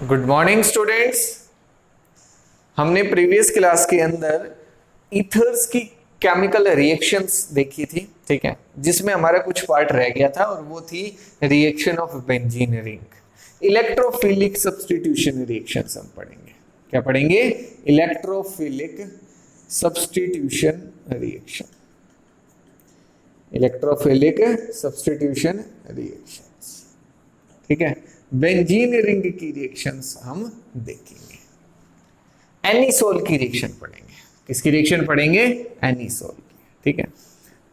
Good morning students. हमने previous class के अंदर ईथर्स की केमिकल रिएक्शंस देखी थी, ठीक है, जिसमें हमारा कुछ पार्ट रह गया था और वो थी reaction of benzene ring. Electrophilic substitution reactions हम पढ़ेंगे। क्या पढ़ेंगे? Electrophilic substitution reaction. Electrophilic substitution reactions, ठीक है। बेंजीन रिंग की रिएक्शंस हम देखेंगे। एनिसोल की रिएक्शन पढ़ेंगे। किसकी रिएक्शन पढ़ेंगे? एनिसोल की, ठीक है।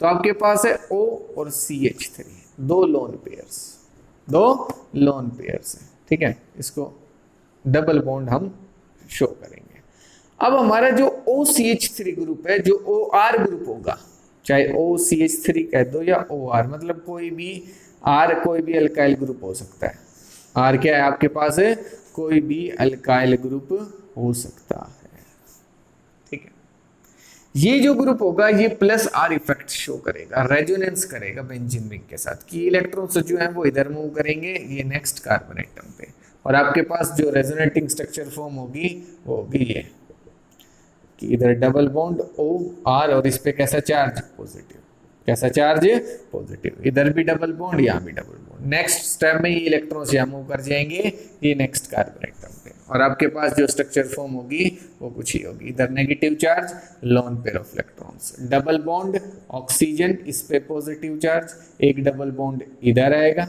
तो आपके पास है O और CH3, दो लोन पेयर्स है, ठीक है। इसको डबल बॉन्ड हम शो करेंगे। अब हमारा जो OCH3 ग्रुप है, जो OR ग्रुप होगा, चाहे OCH3 कह दो या OR, मतलब कोई भी अल्काइल ग्रुप हो सकता है। R क्या है आपके पास? है कोई भी अल्काइल ग्रुप हो सकता है, ठीक है। ये जो ग्रुप होगा ये प्लस R इफेक्ट शो करेगा, रेजोनेंस करेगा बेंजीन रिंग के साथ कि इलेक्ट्रॉन्स जो है वो इधर मूव करेंगे, ये नेक्स्ट कार्बन एटम पे, और आपके पास जो रेजोनेटिंग स्ट्रक्चर फॉर्म होगी वो होगी ये कि इधर डबल बॉन्ड OR और इस पे कैसा चार्ज? पॉजिटिव। कैसा चार्ज? पॉजिटिव। इधर भी डबल बॉन्ड, यहाँ भी डबल बॉन्ड। नेक्स्ट स्टेप में ये इलेक्ट्रॉन्स यहाँ मूव कर जाएंगे ये नेक्स्ट कार्बन एटम पे, और आपके पास जो स्ट्रक्चर फॉर्म होगी वो कुछ ही होगी। इधर negative charge, lone pair of electrons, double bond oxygen, इस पे पॉजिटिव चार्ज, एक डबल बॉन्ड इधर आएगा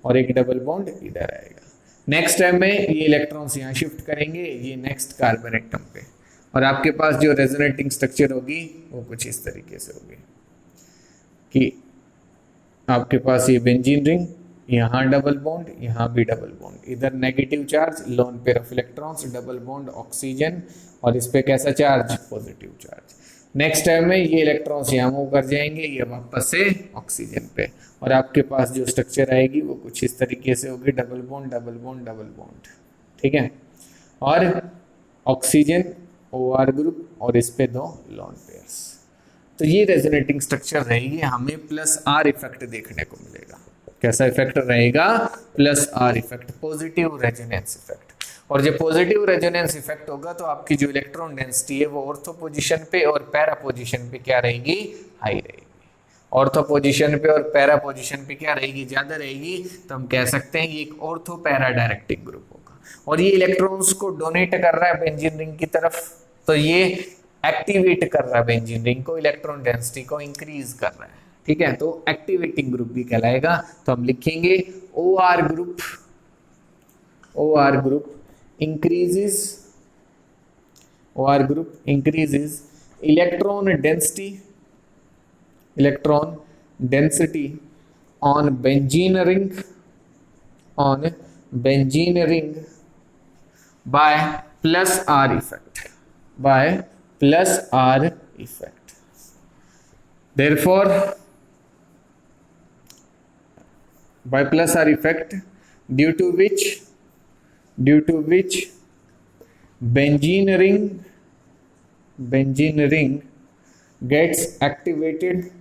और एक डबल बॉन्ड इधर आएगा। नेक्स्ट टाइम में ये इलेक्ट्रॉन्स यहाँ शिफ्ट करेंगे ये नेक्स्ट कार्बन एटम पे, और आपके पास जो रेजोनेटिंग स्ट्रक्चर होगी वो कुछ इस तरीके से होगी कि आपके पास ये बेंजीन रिंग, यहाँ डबल बॉन्ड, यहाँ भी डबल बॉन्ड, इधर negative charge, lone pair of electrons, double bond oxygen, और इस पे कैसा charge? Positive charge. Next time में ये इलेक्ट्रॉन्स यहाँ मूव कर जाएंगे ये वापस से ऑक्सीजन पे, और आपके पास जो स्ट्रक्चर आएगी वो कुछ इस तरीके से होगी, double bond double bond double bond, ठीक है। और ऑक्सीजन OR ग्रुप और इस पे दो लोन पेयर्स। तो ये रेजोनेटिंग स्ट्रक्चर रहेगी, हमें प्लस R इफेक्ट देखने को मिलेगा। कैसा इफेक्ट रहेगा? Plus R effect, positive resonance effect. और जब पॉजिटिव रेजोनेंस इफेक्ट होगा तो आपकी जो इलेक्ट्रॉन डेंसिटी है वो ऑर्थो पोजीशन पे और पैरा पोजीशन पे क्या रहेगी? हाई रहेगी। ऑर्थो पोजीशन पे और पैरा पोजीशन पे क्या रहेगी? ज्यादा रहेगी। तो हम कह सकते हैं ये एक ऑर्थो पैरा डायरेक्टिंग ग्रुप होगा, और ये इलेक्ट्रॉन्स को डोनेट कर रहा है बेंजीन रिंग की तरफ, तो ये एक्टिवेट कर रहा है बेंजीन रिंग को, इलेक्ट्रॉन डेंसिटी को इंक्रीज कर रहा है, ठीक है। तो एक्टिवेटिंग ग्रुप भी कहलाएगा। तो हम लिखेंगे OR group increases electron density on benzene ring by plus R effect. Therefore, by plus R effect, due to which benzene ring gets activated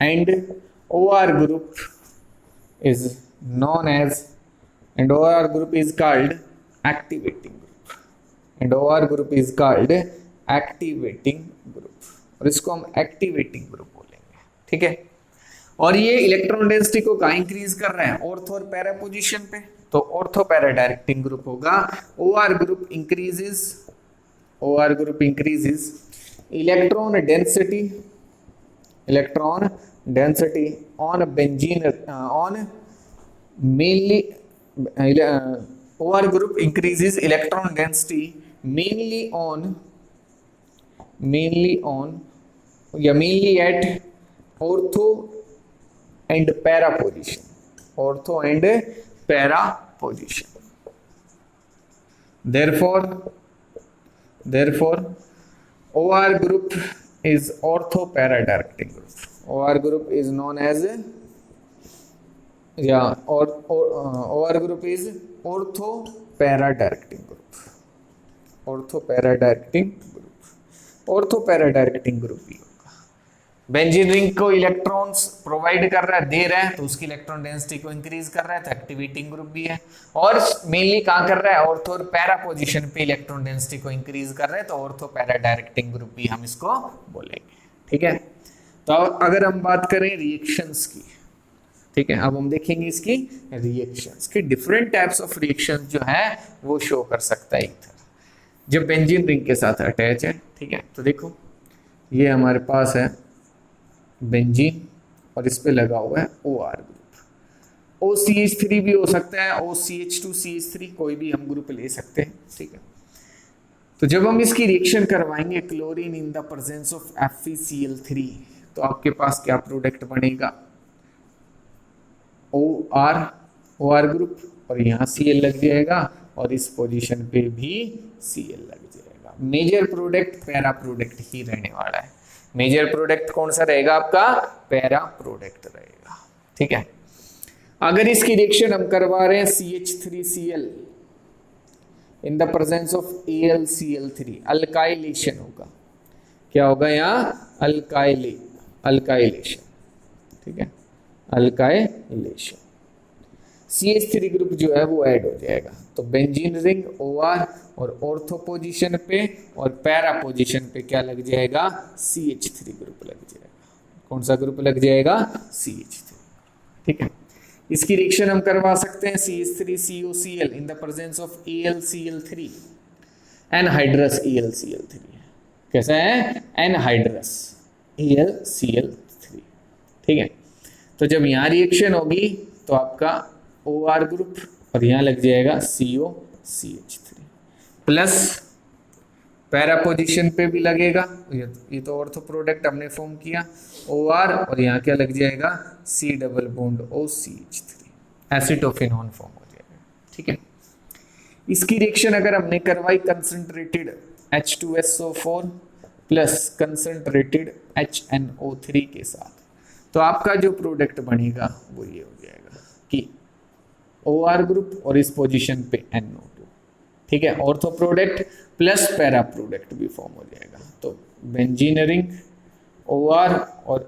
and OR group is known as, and OR group is called activating group, और इसको हम activating group बोलेंगे, ठीक है। और ये electron density को कहाँ इंक्रीज कर रहे हैं? ऑर्थो और पैरा पोजीशन पे, तो ऑर्थो पैरा डायरेक्टिंग ग्रुप होगा। OR group increases electron density on benzene on mainly OR group increases electron density mainly at ortho and para position. Therefore OR group is ortho para directing group. OR group is known as OR group is ortho para directing group. Ortho para directing group ही होगा। Benzene ring को electrons provide कर रहा है, दे रहा है, तो उसकी इलेक्ट्रॉन डेंसिटी को इंक्रीज कर रहा है, तो एक्टिवेटिंग ग्रुप भी है। और मेनली कहां कर रहा है, ऑर्थो और पैरा पोजीशन पे इलेक्ट्रॉन डेंसिटी को इंक्रीज कर रहा है, तो ऑर्थो पैरा डायरेक्टिंग ग्रुप भी हम इसको बोलेंगे। ठीक है, तो अगर हम बात करें रिएक्शंस की, ठीक है, अब हम देखेंगे इसकी रिएक्शंस की, डिफरेंट टाइप्स ऑफ रिएक्शंस जो है वो शो कर सकता है ईथर जब बेंजीन रिंग के साथ अटैच है। ठीक है, तो देखो ये हमारे पास है बेंजीन और इस पे लगा हुआ है OR ग्रुप। OCH3 भी हो सकता है, OCH2 CH3 कोई भी हम ग्रुप ले सकते हैं। ठीक है, तो जब हम इसकी रिएक्शन करवाएंगे chlorine in the presence of FeCl3, तो आपके पास क्या प्रोडक्ट बनेगा, OR ग्रुप, और यहाँ Cl लग जाएगा और इस पोजीशन पे भी Cl लग जाएगा। मेजर प्रोडक्ट पैरा प्रोडक्ट ही रहने वाला है। मेजर प्रोडक्ट कौन सा रहेगा आपका, पैरा प्रोडक्ट रहेगा। ठीक है, अगर इसकी रिएक्शन हम करवा रहे हैं CH3Cl in the presence of AlCl3, alkylation होगा। क्या होगा यहाँ, अल्काइलेशन। ठीक है, अल्काइलेशन, CH3 ग्रुप जो है वो ऐड हो जाएगा। तो बेंजीन रिंग OR और ऑर्थो पोजीशन पे और पैरा पोजीशन पे क्या लग जाएगा, CH3 ग्रुप लग जाएगा। कौन सा ग्रुप लग जाएगा, CH3। ठीक है, इसकी रिएक्शन हम करवा सकते हैं CH3COCl in the presence of AlCl3, anhydrous AlCl3। कैसा है, एनहाइड्रस AlCl3। ठीक है, तो जब यहाँ रिएक्शन होगी तो आपका OR ग्रुप और यहाँ लग जाएगा COCH3 प्लस पैरा पोजीशन पे भी लगेगा, ये तो ऑर्थो प्रोडक्ट हमने फॉर्म किया OR, और यहाँ क्या लग जाएगा, C double bond OCH3, acetophenone form हो जाएगा। ठीक है, इसकी रिएक्शन अगर हमने करवाई concentrated H2SO4 plus concentrated HNO3 के साथ, तो आपका जो प्रोडक्ट बनेगा वो ये हो जाएगा कि OR ग्रुप और इस पोजीशन पे NO2। ठीक है, ortho product plus para product भी फॉर्म हो जाएगा। तो बेंजीन रिंग OR और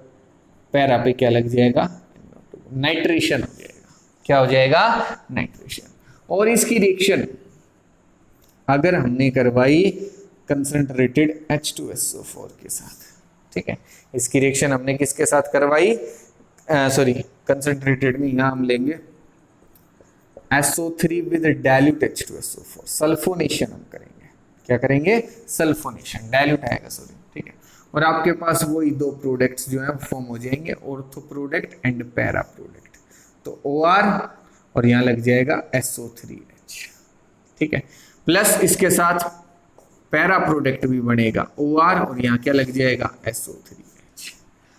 पैरा पे क्या लग जाएगा, NO2, नाइट्रेशन हो जाएगा। क्या हो जाएगा, नाइट्रेशन। और इसकी रिएक्शन अगर हमने करवाई कंसंट्रेटेड H2SO4 के साथ, ठीक है, इसकी रिएक्शन हमने किसके साथ करवाई, सॉरी कंसंट्रेटेड में यहाँ हम लेंगे SO3 with dilute H2SO4, sulphonation हम करेंगे। क्या करेंगे, सल्फोनेशन, डाइल्यूट आएगा सॉरी। ठीक है, और आपके पास वही दो प्रोडक्ट्स जो है फॉर्म हो जाएंगे, ortho product and para product. तो OR और यहाँ लग जाएगा SO3H। ठीक है, प्लस इसके साथ पैरा प्रोडक्ट भी बनेगा OR और यहाँ क्या लग जाएगा, SO3H,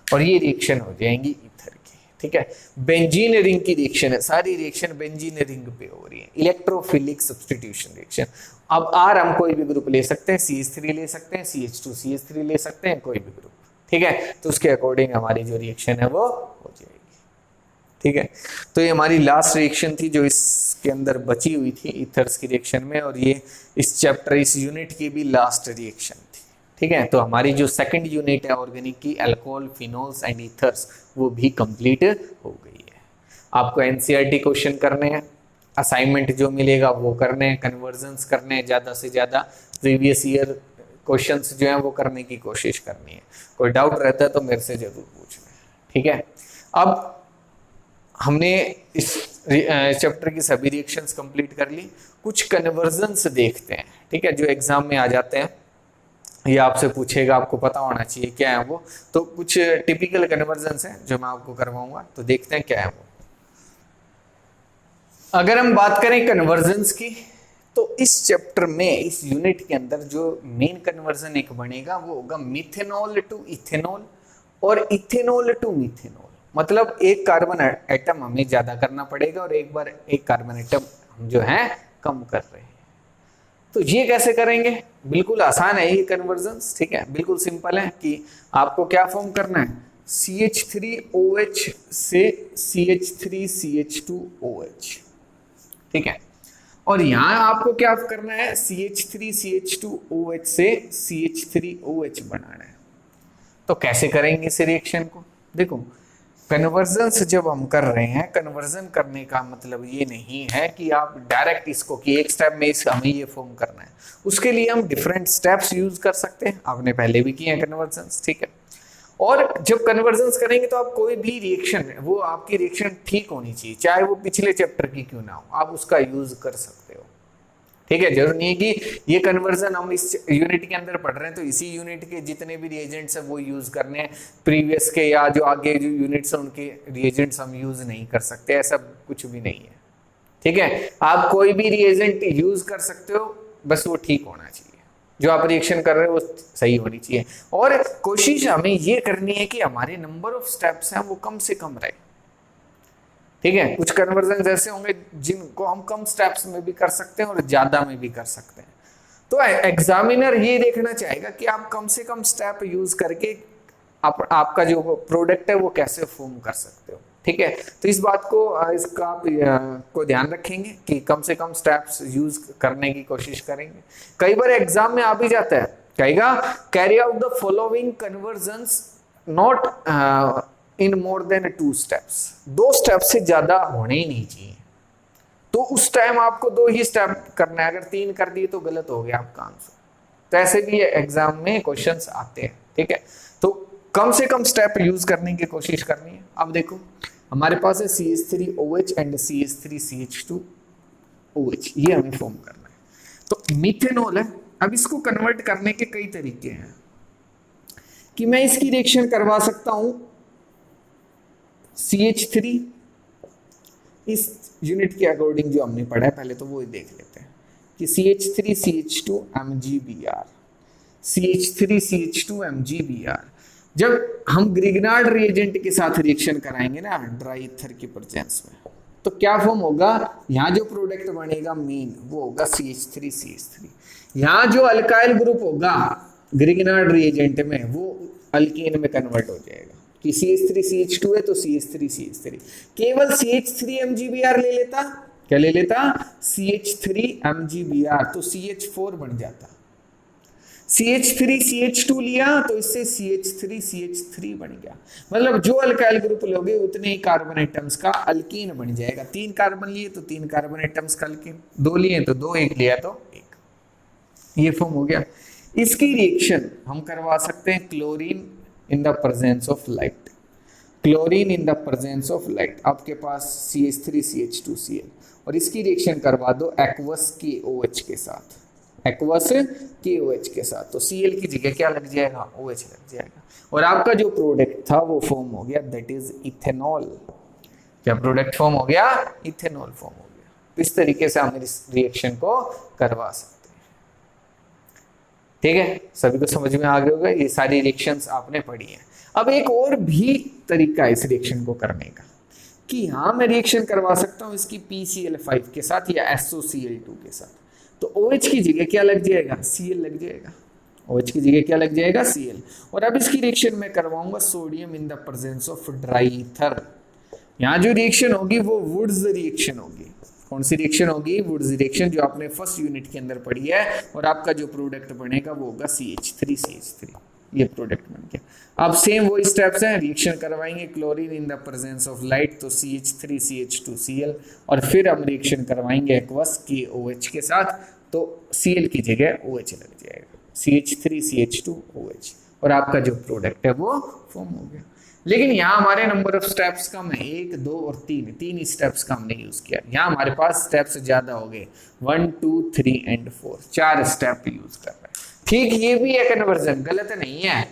और ये रिएक्शन हो जाएंगी ईथर की। ठीक है, बेंजीन रिंग की रिएक्शन है, सारी रिएक्शन बेंजीन रिंग पे हो रही है, इलेक्ट्रोफिलिक सब्स्टिट्यूशन रिएक्शन। अब R हम कोई भी ग्रुप ले सकते हैं, CH3 ले सकते हैं, CH2 CH3 ले सकते हैं, कोई भी ग्रुप। ठीक है, तो उसके अकॉर्डिंग हमारी जो रिएक्शन है वो हो जाएगी। ठीक है, तो ये हमारी लास्ट रिएक्शन थी जो इसके अंदर बची हुई थी ईथर्स की रिएक्शन में, और ये इस चैप्टर, इस यूनिट की भी लास्ट रिएक्शन थी। ठीक है, तो हमारी जो सेकंड यूनिट है ऑर्गेनिक की, अल्कोहल, फिनोल्स एंड ईथर्स, वो भी कंप्लीट हो गई है। आपको एनसीईआरटी क्वेश्चन करने हैं, असाइनमेंट जो मिलेगा वो करने हैं, कन्वर्जन्स करने हैं, ज़्यादा से ज़्यादा प्रीवियस ईयर क्वेश्चंस जो हैं वो करने की कोशिश करनी है। कोई डाउट रहता है तो मेरे से ज़रूर पूछना है। ठीक है, अब हमने इस चैप्टर की सभी रिएक्शंस कंप्लीट कर ली। कुछ कन्वर्जन्स देखते हैं, ठीक है, जो एग्जाम में आ जाते हैं, ये आपसे पूछेगा, आपको पता होना चाहिए क्या है वो। तो कुछ टिपिकल कन्वर्जन्स हैं जो मैं आपको करवाऊंगा, तो देखते हैं क्या है वो। अगर हम बात करें कन्वर्जन्स की, तो इस चैप्टर में, इस यूनिट के अंदर जो मेन कन्वर्जन एक बनेगा वो होगा मिथेनॉल टू इथेनॉल और इथेनॉल टू मिथेनॉल। मतलब एक कार्बन एटम हमें ज्यादा करना पड़ेगा और एक बार एक कार्बन एटम हम जो है कम कर रहे हैं। तो ये कैसे करेंगे, बिल्कुल आसान है ये कन्वर्जन्स। ठीक है, बिल्कुल सिंपल है कि आपको क्या फॉर्म करना है, CH3OH से CH3CH2OH। ठीक है, और यहां आपको क्या करना है, CH3CH2OH से CH3OH बनाना है। तो कैसे करेंगे इस रिएक्शन को? देखो, कन्वर्जन जब हम कर रहे हैं, कन्वर्जन करने का मतलब ये नहीं है कि आप डायरेक्ट इसको कि एक स्टेप में हमें ये फॉर्म करना है। उसके लिए हम डिफरेंट स्टेप्स यूज कर सकते हैं, आपने पहले भी किए हैं कन्वर्जन, ठीक है। और जब कन्वर्जन करेंगे तो आप कोई भी रिएक्शन, वो आपकी रिएक्शन ठीक होनी चाहिए, चाहे वो पिछले चैप्टर की क्यों ना हो, आप उसका यूज कर सकते हो, ठीक है। जरूर नहीं है कि ये कन्वर्जन हम इस यूनिट के अंदर पढ़ रहे हैं तो इसी यूनिट के जितने भी रिएजेंट्स हैं वो यूज करने हैं, प्रीवियस के या जो आगे जो यूनिट्स हैं उनके रिएजेंट्स हम यूज नहीं कर सकते, ऐसा कुछ भी नहीं है, ठीक है। आप कोई भी रिएजेंट यूज कर सकते हो, बस वो ठीक होना चाहिए, जो आप रिएक्शन कर रहे हो वो सही होनी चाहिए। और कोशिश हमें ये करनी है कि हमारे नंबर ऑफ स्टेप्स हैं वो कम से कम रहे, ठीक है। कुछ कन्वर्जन ऐसे होंगे जिनको हम कम स्टेप्स में भी कर सकते हैं और ज्यादा में भी कर सकते हैं। तो एग्जामिनर ये देखना चाहेगा कि आप कम से कम स्टेप यूज करके आपका जो प्रोडक्ट है वो कैसे फॉर्म कर सकते हो, ठीक है। तो इस बात को इसका आप को ध्यान रखेंगे कि कम से कम स्टेप्स यूज करने की कोशिश करेंगे। कई बार एग्जाम में आ भी जाता है, कहेगा carry out the following convergence not in more than 2 steps, 2 step से ज्यादा होने ही नहीं चाहिए। तो उस टाइम आपको 2 ही स्टेप करना है, अगर 3 कर दिए तो गलत हो गया आपका आंसर। तो ऐसे भी एग्जाम में क्वेश्चंस आते हैं, ठीक है। तो कम से कम स्टेप यूज करने की कोशिश करनी है। अब देखो हमारे पास है CH3OH एंड CH3CH2OH, ये हमें फॉर्म करना है। तो मिथेनॉल है, अब इसको कन्वर्ट करने के कई तरीके हैं कि मैं इसकी रिएक्शन करवा सकता हूं CH3, इस यूनिट के अकॉर्डिंग जो हमने पढ़ा है पहले तो वो देख लेते हैं कि CH3CH2 MgBr, CH3CH2 MgBr। जब हम ग्रिग्नार्ड रिएजेंट के साथ रिएक्शन कराएंगे ना ड्राई ईथर की प्रेजेंस में, तो क्या फॉर्म होगा, यहाँ जो प्रोडक्ट बनेगा मेन वो होगा CH3CH3। यहाँ जो अल्काइल ग्रुप होगा ग्रिग्नार्ड रिएजेंट में वो अल्कीन में कन्वर्ट हो जाएगा कि CH3CH2 है तो CH3CH3। केवल CH3MgBr ले लेता, क्या ले लेता, CH3MgBr, तो CH4 बन जाता। CH3CH2 लिया तो इससे CH3CH3 बन गया, मतलब जो अल्काइल ग्रुप लोगे उतने ही कार्बन एटम्स का अल्कीन बन जाएगा। 3 कार्बन लिए तो 3 कार्बन एटम्स का अल्कीन, 2 लिए तो 2, 1 लिया तो 1, ये फॉर्म हो गया। इसकी रिएक्शन हम करवा सकते हैं chlorine in the presence of light, chlorine in the presence of light. आपके पास CH3CH2Cl और इसकी रिएक्शन करवा दो एक्वस KOH के साथ, एक्वस KOH के साथ, तो Cl की जगह क्या लग जाएगा, OH लग जाएगा और आपका जो प्रोडक्ट था वो फॉर्म हो गया, दैट इज इथेनॉल। क्या प्रोडक्ट फॉर्म हो गया, इथेनॉल फॉर्म हो गया। तो इस तरीके से हम इस रिएक्शन को करवा सकते हैं, ठीक है। सभी को समझ में आ गया होगा, ये सारी रिएक्शंस आपने पढ़ी हैं। अब एक और भी तरीका है इस रिएक्शन को करने का कि यहाँ मैं रिएक्शन करवा सकता हूँ इसकी PCl5 के साथ या SOCl2 के साथ, तो OH की जगह क्या लग जाएगा, Cl लग जाएगा। OH की जगह क्या लग जाएगा, Cl। और अब इसकी रिएक्शन मैं करवाऊंगा sodium in the presence of dry ether. यहाँ जो रिएक्शन होगी वो वुड्स रिएक्शन होगी। कौन सी रिएक्शन होगी, वुड्स रिएक्शन, जो आपने फर्स्ट यूनिट के अंदर पढ़ी है। और आपका जो प्रोडक्ट बनेगा वो होगा CH3CH3, ये प्रोडक्ट बन गया। अब सेम वही स्टेप्स हैं, रिएक्शन करवाएंगे chlorine in the presence of light तो CH3CH2Cl, और फिर हम रिएक्शन करवाएंगे एक्वस KOH के साथ तो Cl की जगह OH लग जाएगा, CH3CH2OH, और आपका जो प्रोडक्ट है वो फॉर्म हो गया। लेकिन यहाँ हमारे नंबर ऑफ स्टेप्स कम है, 1, 2 और 3, 3 ही स्टेप्स का हमने यूज किया। यहाँ हमारे पास स्टेप्स ज्यादा हो गए, 1, 2, 3 एंड 4, 4 स्टेप यूज कर रहे हैं। ठीक, ये भी है कन्वर्जन, गलत नहीं है,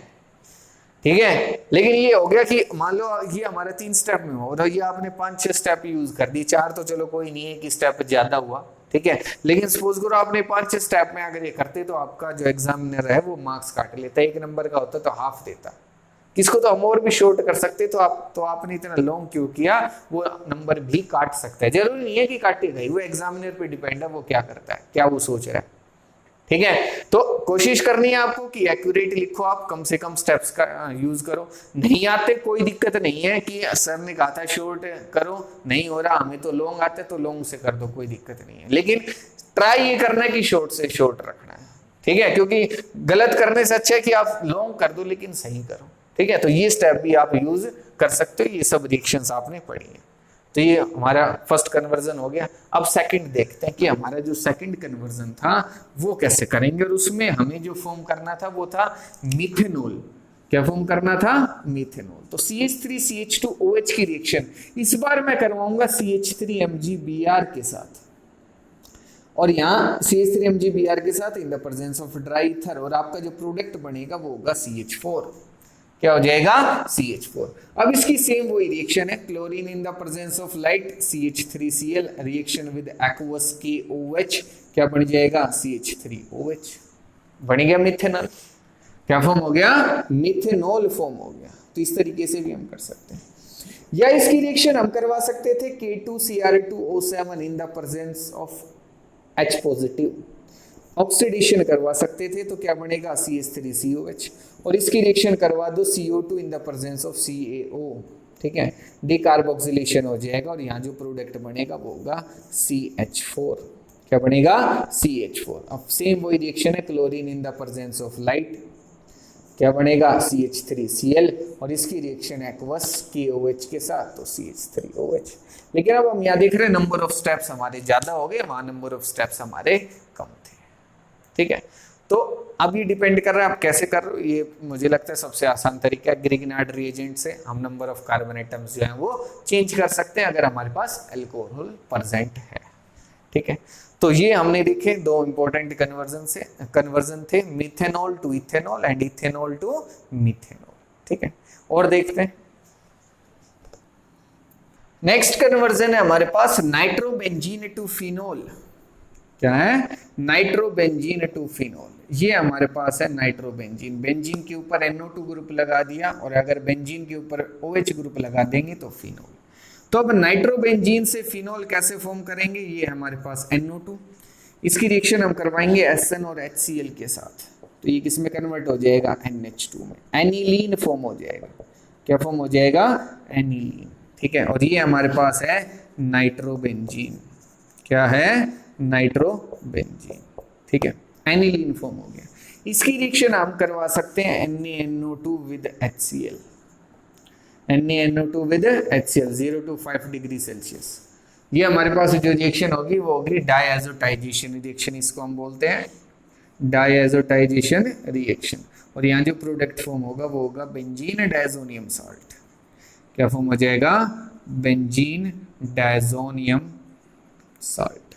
ठीक है। लेकिन ये हो गया कि मान लो ये हमारा 3 स्टेप में हो और ये आपने 5-6 स्टेप यूज कर दी, 4 तो चलो कोई नहीं है कि स्टेप ज्यादा हुआ, ठीक है। लेकिन सपोज करो आपने 5-6 स्टेप में अगर ये करते तो आपका जो एग्जामिनर है वो मार्क्स काट लेता, 1 नंबर का होता तो हाफ देता। किसको तो हम और भी शॉर्ट कर सकते, तो आपने इतना लॉन्ग क्यों किया, वो नंबर भी काट सकता है। जरूरी नहीं है कि काटेगा ही, वो एग्जामिनर पे डिपेंड है वो क्या करता है, क्या वो सोच रहा है, ठीक है। तो कोशिश करनी है आपको कि एक्यूरेट लिखो, आप कम से कम स्टेप्स का यूज करो। नहीं आते कोई दिक्कत नहीं है कि सर ने कहा था शॉर्ट करो, नहीं हो रहा हमें तो लॉन्ग आते तो लॉन्ग से कर दो, कोई दिक्कत नहीं है। लेकिन ट्राई ये करना है कि शॉर्ट से शॉर्ट रखना है, ठीक है। क्योंकि गलत करने से अच्छा है कि आप लॉन्ग कर दो लेकिन सही करो, ठीक है, तो ये स्टेप भी आप यूज कर सकते हो, ये सब रिएक्शंस आपने पढ़ी है। तो ये हमारा फर्स्ट कन्वर्जन हो गया। अब सेकंड देखते हैं कि हमारा जो सेकंड कन्वर्जन था वो कैसे करेंगे, और उसमें हमें जो फॉर्म करना था वो था मिथेनॉल। क्या फॉर्म करना था? मिथेनॉल। तो CH3CH2OH की रिएक्शन इस बार मैं करवाऊंगा CH3MgBr के साथ, और यहाँ CH3MgBr के साथ in the presence of dry ether, और आपका जो प्रोडक्ट बनेगा वो होगा CH4। क्या हो जाएगा? CH4। अब इसकी सेम वही रिएक्शन है, chlorine in the presence of light CH3Cl, reaction with aqueous KOH, क्या बन जाएगा? CH3OH। बन गया मिथेनॉल। क्या फॉर्म हो गया? मिथेनॉल फॉर्म हो गया। तो इस तरीके से भी हम कर सकते हैं, या इसकी रिएक्शन हम करवा सकते थे K2Cr2O7 in the presence of H positive, oxidation करवा सकते थे, तो क्या बनेगा? CH3COH। और इसकी रिएक्शन करवा दो CO2 in the presence of CaO, ठीक है, डिकार्बोक्सिलेशन हो जाएगा, और यहाँ जो प्रोडक्ट बनेगा वो होगा CH4। क्या बनेगा? CH4। अब सेम वही रिएक्शन है, chlorine in the presence of light, क्या बनेगा? CH3Cl, और इसकी रिएक्शन एक्वस KOH के साथ, तो CH3OH। लेकिन अब हम यहाँ देख रहे हैं नंबर ऑफ स्टेप्स हमारे ज्यादा हो गए, वहां नंबर ऑफ स्टेप्स हमारे कम थे, ठीक है। तो अब ये डिपेंड कर रहा है आप कैसे कर रहे हो। ये मुझे लगता है सबसे आसान तरीका है, ग्रिग्नार्ड रिएजेंट से हम नंबर ऑफ कार्बन एटम्स जो है वो चेंज कर सकते हैं अगर हमारे पास अल्कोहल प्रेजेंट है, ठीक है। तो ये हमने देखे दो इंपॉर्टेंट कन्वर्जन थे, methanol to ethanol and ethanol to methanol, ठीक है। और देखते हैं नेक्स्ट कन्वर्जन है हमारे पास नाइट्रोबेंजीन टू फिनोल। क्या है? Nitrobenzene to phenol. ये हमारे पास है नाइट्रोबेंजीन, बेंजीन के ऊपर NO2 ग्रुप लगा दिया, और अगर बेंजीन के ऊपर OH ग्रुप लगा देंगे तो फिनोल। तो अब नाइट्रोबेंजीन से फिनोल कैसे फॉर्म करेंगे? ये हमारे पास NO2, इसकी रिएक्शन हम करवाएंगे SN और HCl के साथ, तो ये किस में कन्वर्ट हो जाएगा? NH2 में, एनिलीन फॉर्म हो जाएगा। क्या फॉर्म हो जाएगा? एनिलीन, ठीक है। और ये हमारे पास है नाइट्रोबेंजीन। क्या है? नाइट्रोबेंजीन, ठीक है, एनिलीन फॉर्म हो गया। इसकी रिएक्शन हम करवा सकते हैं NaNO2 with HCl, NaNO2 with HCl 0 to 5 degree Celsius. ये हमारे पास जो रिएक्शन होगी वो होगी डायएजोटाइजेशन रिएक्शन, इसको हम बोलते हैं डायएजोटाइजेशन रिएक्शन। और यहाँ जो प्रोडक्ट फॉर्म होगा वो होगा बेंजीन डायजोनियम साल्ट। क्या फॉर्म हो जाएगा? Benzene diazonium salt,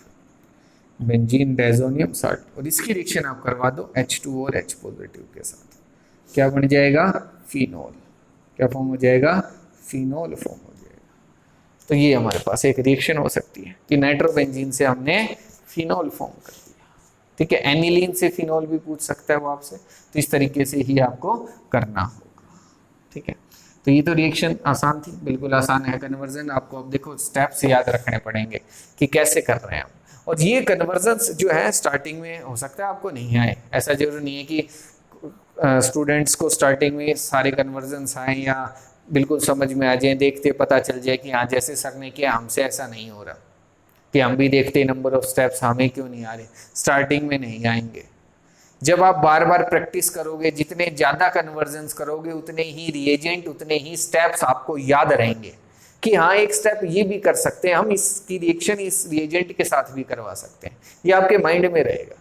benzene diazonium salt. और इसकी रिएक्शन आप करवा दो H2 और H पॉजिटिव के साथ, क्या बन जाएगा? फिनोल। क्या फॉर्म हो जाएगा? फिनोल फॉर्म हो जाएगा। तो ये हमारे पास एक रिएक्शन हो सकती है कि नाइट्रोबेंजीन से हमने फिनोल फॉर्म कर दिया, ठीक है। एनिलीन से फिनोल भी पूछ सकता है वो आपसे, तो इस तरीके से ही आपको करना होगा, ठीक है। तो ये तो रिएक्शन आसान थी, बिल्कुल आसान है कन्वर्जन। आपको अब देखो स्टेप्स याद रखने पड़ेंगे कि कैसे कर रहे हैं हम। और ये कन्वर्जन्स जो है स्टार्टिंग में हो सकता है आपको नहीं आए, ऐसा जरूरी नहीं है कि स्टूडेंट्स को स्टार्टिंग में सारे कन्वर्जन्स आए या बिल्कुल समझ में आ जाए, देखते पता चल जाए कि हाँ जैसे सर ने किया हमसे ऐसा नहीं हो रहा, कि हम भी देखते नंबर ऑफ स्टेप्स हमें क्यों नहीं आ रहे। स्टार्टिंग में नहीं आएंगे, जब आप बार बार प्रैक्टिस करोगे, जितने ज़्यादा कन्वर्जन्स करोगे उतने ही रिएजेंट, उतने ही स्टेप्स आपको याद रहेंगे कि हाँ एक स्टेप ये भी कर सकते हैं हम, इसकी रिएक्शन इस रिएजेंट के साथ भी करवा सकते हैं, ये आपके माइंड में रहेगा।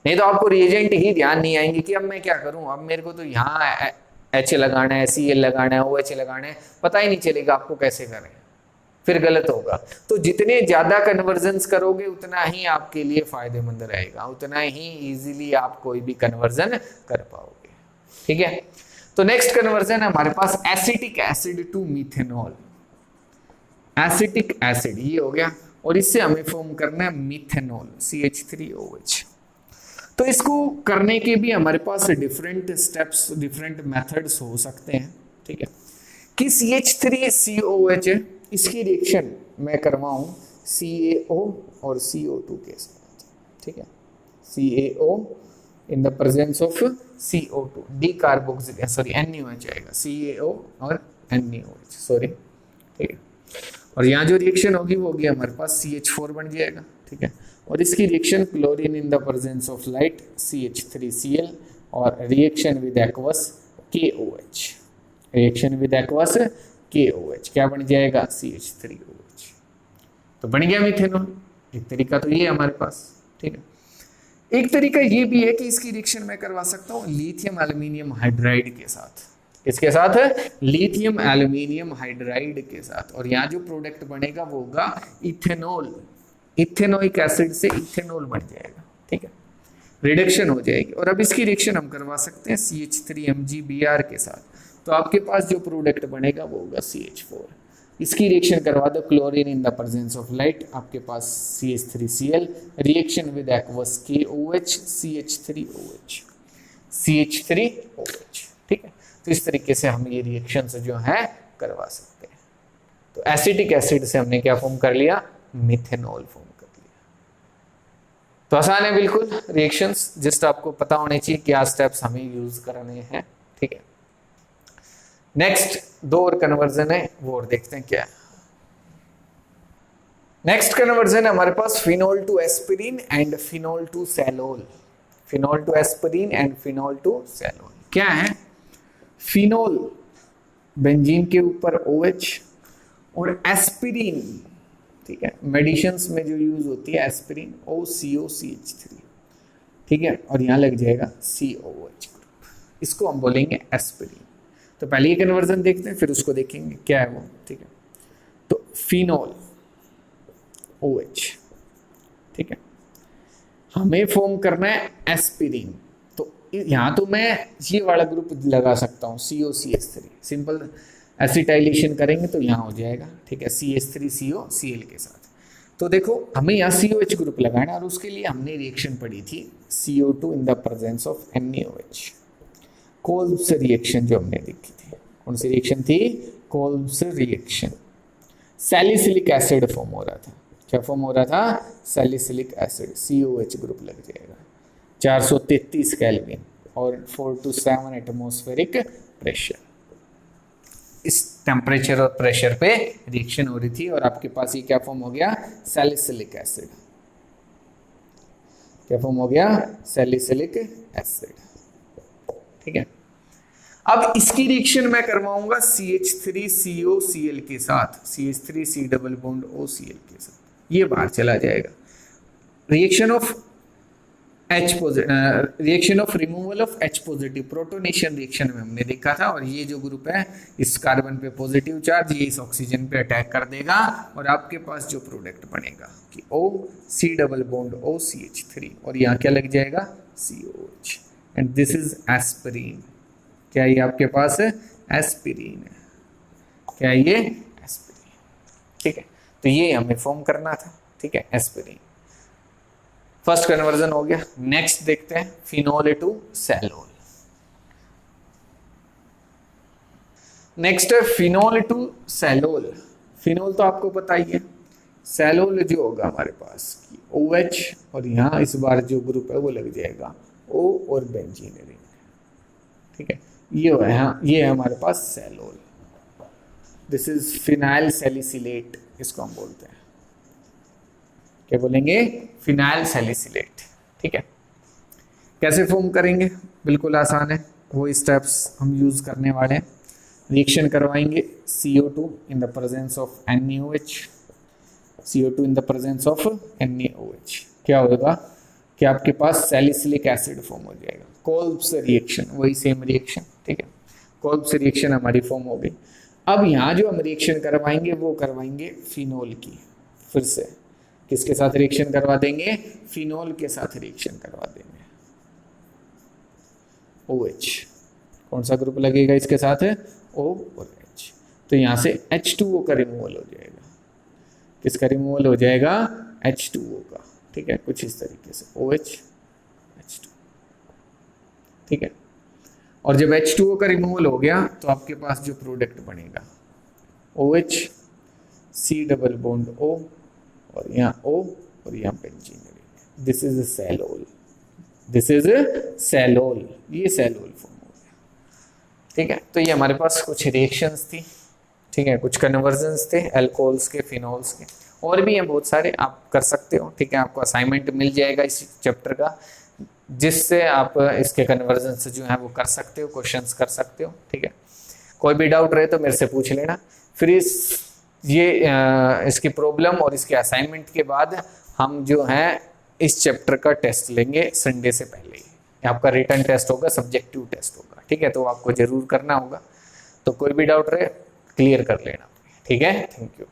नहीं तो आपको रिएजेंट ही ध्यान नहीं आएंगे कि अब मैं क्या करूं, अब मेरे को तो यहाँ H लगाना है, Cl लगाना है, OH लगाना है, पता ही नहीं चलेगा आपको कैसे करें, फिर गलत होगा। तो जितने ज्यादा कन्वर्जन्स करोगे उतना ही आपके लिए फायदेमंद रहेगा, उतना ही इजीली आप कोई भी कन्वर्जन कर पाओगे, ठीक है। तो नेक्स्ट कन्वर्जन है हमारे पास acetic acid to methanol. Acetic acid ये हो गया, और इससे हमें फॉर्म करना है मिथेनॉल CH3OH। तो इसको करने के भी हमारे पास डिफरेंट स्टेप्स, डिफरेंट मेथड्स हो सकते हैं, ठीक है। कि CH3COH है, इसकी रिएक्शन मैं करवाऊं CaO और CO2 के साथ, ठीक है। CaO in the presence of CO2, decarboxylation, sorry NaOH आएगा, CaO और NaOH, सॉरी, ठीक है। और यहाँ जो रिएक्शन होगी वो होगी हमारे पास CH4 बन जाएगा, ठीक है। और इसकी reaction chlorine in the presence of light CH3Cl और reaction with aqueous KOH, reaction with aqueous KOH क्या बन जाएगा CH3OH। तो बन गया मिथेनॉल। एक तरीका तो ये है हमारे पास, ठीक है। एक तरीका ये भी है कि इसकी रिएक्शन मैं करवा सकता हूँ लिथियम एल्यूमिनियम हाइड्राइड के साथ। किसके साथ? लिथियम एल्यूमिनियम हाइड्राइड के साथ। और यहाँ जो प्रोडक्ट बनेगा वो होगा इथेनॉल। इथेनोइक एसिड से इथेनॉल बन जाएगा, ठीक है, रिडक्शन हो जाएगी। और अब इसकी रिएक्शन हम करवा सकते हैं CH3MgBr के साथ। तो आपके पास जो प्रोडक्ट बनेगा वो होगा CH4। इसकी रिएक्शन करवा दो chlorine in the presence of light, आपके पास CH3Cl, reaction with aqueous KOH CH3OH CH3OH, ठीक है। तो इस तरीके से हम ये रिएक्शन जो है करवा सकते हैं। तो एसिटिक एसिड से हमने क्या फॉर्म कर लिया? मिथेनॉल फॉर्म कर लिया। तो आसान है बिल्कुल रिएक्शंस, जस्ट आपको पता होने चाहिए क्या स्टेप्स हमें यूज करने हैं, ठीक है। नेक्स्ट दो और कन्वर्जन है, वो और देखते हैं क्या है। नेक्स्ट कन्वर्जन है हमारे पास phenol to aspirin and phenol to salol. Phenol to aspirin and phenol to salol क्या है? फिनोल बेंजीन के ऊपर OH और एस्पिरिन, ठीक है, मेडिसिन्स में जो यूज होती है एस्पिरिन OCOCH3, ठीक है, और यहाँ लग जाएगा COOH ग्रुप, इसको हम बोलेंगे एस्पिरिन। तो पहले ये कन्वर्जन देखते हैं, फिर उसको देखेंगे क्या है वो, ठीक है। तो फिनोल OH, ठीक है, हमें फॉर्म करना है एस्पिरिन। तो यहाँ तो मैं ये वाला ग्रुप लगा सकता हूँ COCH3, सिंपल एसिटाइलेशन करेंगे तो यहाँ हो जाएगा, ठीक है, CH3COCl के साथ। तो देखो हमें यहाँ COH ग्रुप लगाना, और उसके लिए हमने रिएक्शन पढ़ी थी CO2 in the presence of NaOH, Kolbe's reaction जो हमने देखी थी। कौन सी रिएक्शन थी? Kolbe's reaction. Salicylic acid form हो रहा था। क्या फॉर्म हो रहा था? सैलिसिलिक एसिड, COH ग्रुप लग जाएगा, 433 केल्विन और 4 to 7 एटमॉस्फेरिक प्रेशर। इस टेम्परेचर और प्रेशर पे रिएक्शन हो रही थी, और आपके पास ये क्या फॉर्म हो गया? Salicylic acid. क्या फॉर्म हो गया? सैलिसिलिक एसिड, ठीक है। अब इसकी रिएक्शन मैं करवाऊंगा CH3COCl के साथ, CH3C डबल बॉन्ड OCl के साथ, ये बाहर चला जाएगा। Reaction of reaction of removal of H positive, protonation reaction में हमने देखा था। और ये जो ग्रुप है इस कार्बन पे पॉजिटिव चार्ज, ये इस ऑक्सीजन पे अटैक कर देगा, और आपके पास जो प्रोडक्ट बनेगा कि OC डबल बॉन्ड OCH3, और यहाँ क्या लग जाएगा? COH, and this is aspirin. क्या ये आपके पास एस्पिरिन है? क्या ये एस्पिरिन? ठीक है, तो ये हमें फॉर्म करना था, ठीक है, एस्पिरिन। फर्स्ट कन्वर्जन हो गया। नेक्स्ट देखते हैं फिनोल टू सैलोल। नेक्स्ट है फिनोल टू सैलोल। फिनोल तो आपको पता ही है, सैलोल जो होगा हमारे पास कि OH, और यहाँ इस बार जो ग्रुप है वो लग जाएगा O और बेंजीन रिंग, ठीक है, ये है, हाँ, ये है हमारे पास salol. This is phenyl salicylate, इसको हम बोलते हैं, क्या बोलेंगे? फिनाइल सैलिसिलेट, ठीक है। कैसे फॉर्म करेंगे? बिल्कुल आसान है, वो स्टेप्स हम यूज करने वाले हैं। रिएक्शन करवाएंगे CO2 in the presence of NaOH, CO2 in the presence of NaOH, क्या होगा कि आपके पास सैलिसिलिक एसिड फॉर्म हो जाएगा। कोल्ब्स रिएक्शन, वही सेम रिएक्शन, ठीक है, कोल्ब्स रिएक्शन हमारी फॉर्म हो गई। अब यहाँ जो हम रिएक्शन करवाएंगे वो करवाएंगे फिनोल की। फिर से किसके साथ रिएक्शन करवा देंगे? फिनोल के साथ रिएक्शन करवा देंगे, OH। कौन सा ग्रुप लगेगा इसके साथ? O और H। तो यहाँ से H2O का रिमूवल हो जाएगा। किसका रिमूवल हो जाएगा? H2O का, ठीक है, कुछ इस तरीके से OH H2, ठीक है। और जब H2O का रिमूवल हो गया तो आपके पास जो प्रोडक्ट बनेगा OH C double bond O, और यहाँ O और यहाँ benzene ring. This is सैलोल, this is सैलोल, ये सैलोल फॉर्म हो गया, ठीक है। तो ये हमारे पास कुछ रिएक्शंस थी, ठीक है, कुछ कन्वर्जन्स थे अल्कोहल्स के, फिनोल्स के, और भी हैं बहुत सारे, आप कर सकते हो, ठीक है। आपको असाइनमेंट मिल जाएगा इस चैप्टर का, जिससे आप इसके कन्वर्जन से जो है वो कर सकते हो, क्वेश्चंस कर सकते हो। ठीक है, कोई भी डाउट रहे तो मेरे से पूछ लेना। फिर इसकी प्रॉब्लम और इसके असाइनमेंट के बाद हम जो है इस चैप्टर का टेस्ट लेंगे संडे से पहले ही। आपका रिटन टेस्ट होगा, सब्जेक्टिव टेस्ट होगा। ठीक है, तो आपको जरूर करना होगा। तो कोई भी डाउट रहे क्लियर कर लेना। ठीक है, थैंक यू।